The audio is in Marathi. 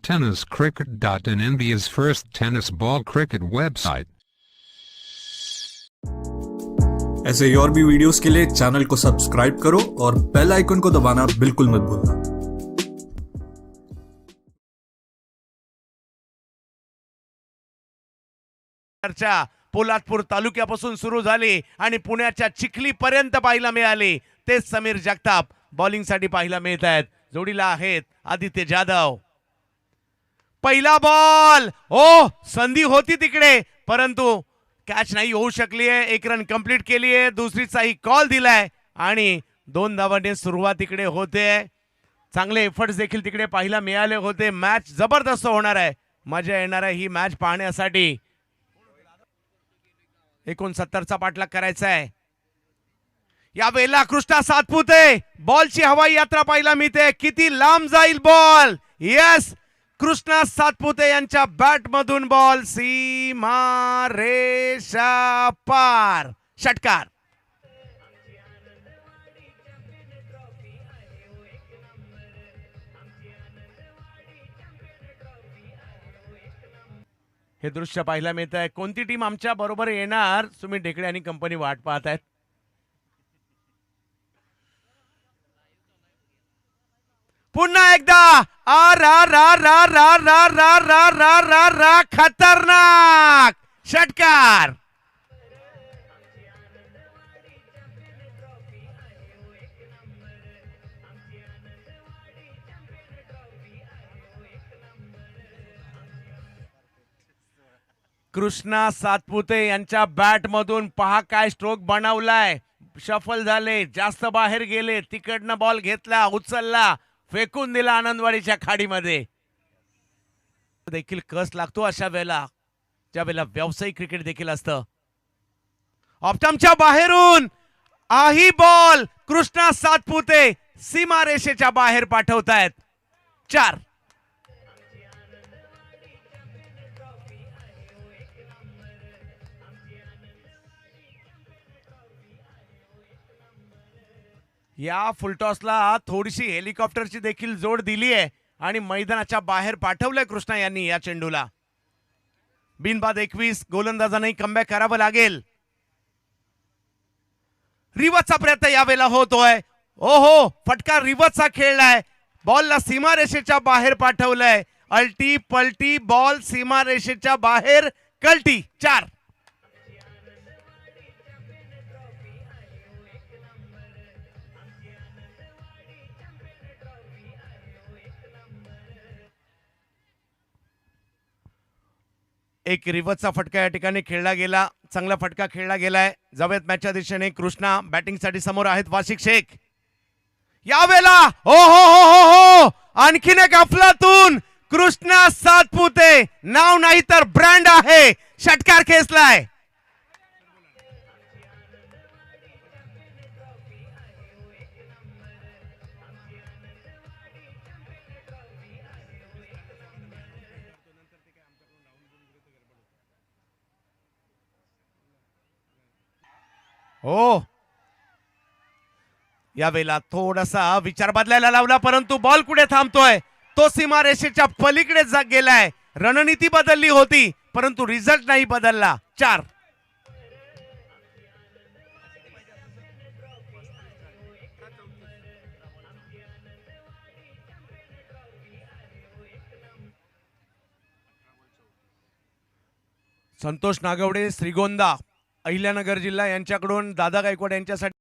tenniscricket.in, India's first tennis ball cricket website. ऐसे ही और भी वीडियोस के लिए चैनल को सब्सक्राइब करो और बेल आइकन को दबाना बिल्कुल मत भूलना। चर्चा पोलादपूर तालुक्यापासून सुरू झाली आणि पुण्याच्या चिखली पर्यंत पाहायला मिळाली। ते समीर जगताप बॉलिंग साठी पाहायला मिळत आहेत। जोडीला आहेत आदित्य जाधव। पहिला बॉल, ओ संधी होती तिकडे परंतु कॅच नाही होऊ शकली आहे। एक रन कंप्लीट केली आहे, दुसरीचाही कॉल दिलाय आणि 2 धावांनी सुरुवात तिकडे होते। चांगले एफर्ट्स देखील तिकडे पाहायला मिळाले होते। मॅच जबरदस्त होणार आहे, मजा येणार आहे ही मॅच पाहण्यासाठी। 69चा पाठलाग करायचा आहे। यावेळेला कृष्णा सातपुते बॉलची हवाई यात्रा पाहायला मिळते। किती लांब जाईल बॉल? यस, कृष्णा सातपुते यांच्या बॅट मधून बॉल सीमा रेषा पार, षटकार। हे दृश्य पाहायला मिळत आहे। कोणती टीम आमच्या बरोबर येणार? सुमित ढेकळे आणि कंपनी वाट पाहत आहेत। पुन्हा एकदा आ रा रा रा रा रा रा रा रा रा रा खतरनाक षटकार। कृष्णा सातपुते यांच्या बॅट मधून पहा काय स्ट्रोक बनवलाय। शफल झाले, जास्त बाहेर गेले, तिकडनं बॉल घेतला, उचलला, फेकून दिला आनंदवाडीच्या खाडीमध्ये। देखील कस लागतो अशा वेळेला, ज्या वेळेला व्यावसायिक क्रिकेट देखील असतं। ऑप्टमच्या बाहेरून आही बॉल कृष्णा सातपुते सीमारेषेच्या बाहेर पाठवतायत। 4। या फुलटॉसला थोडीशी हेलिकॉप्टरची देखील जोड दिली आहे आणि मैदानाच्या बाहेर पाठवलंय कृष्णा यांनी या चेंडूला। बिनबाद 21, गोलंदाजांनाही कमबॅक करावं लागेल। रिवर्सचा प्रयत्न यावेळेला होतोय। ओहो, फटका रिवर्सचा खेळलाय, बॉलला सीमारेषेच्या बाहेर पाठवलंय। अल्टी पलटी बॉल सीमारेषेच्या बाहेर, कल्टी। 4। एक रिवर्सचा फटका या ठिकाणी खेळला गेला, चांगला फटका खेळला गेलाय। जावेद मॅचच्या दिशेने कृष्णा बॅटिंगसाठी समोर आहेत वाशिक शेख। यावेळेला हो हो हो हो हो, आणखीन एक अफलातून कृष्णा सातपुते, नाव नाही तर ब्रँड आहे, षटकार खेचलाय। हो, यावेळेला थोडासा विचार बदलायला लावला परंतु बॉल कुठे थांबतोय? तो सीमारेषेच्या पलीकडे गेलाय। रणनीती बदलली होती परंतु रिझल्ट नाही बदलला। 4। संतोष नागवडे, श्रीगोंदा, अहिल्यानगर जिल्हा यांच्याकडून दादा गायकवाड यांच्यासाठी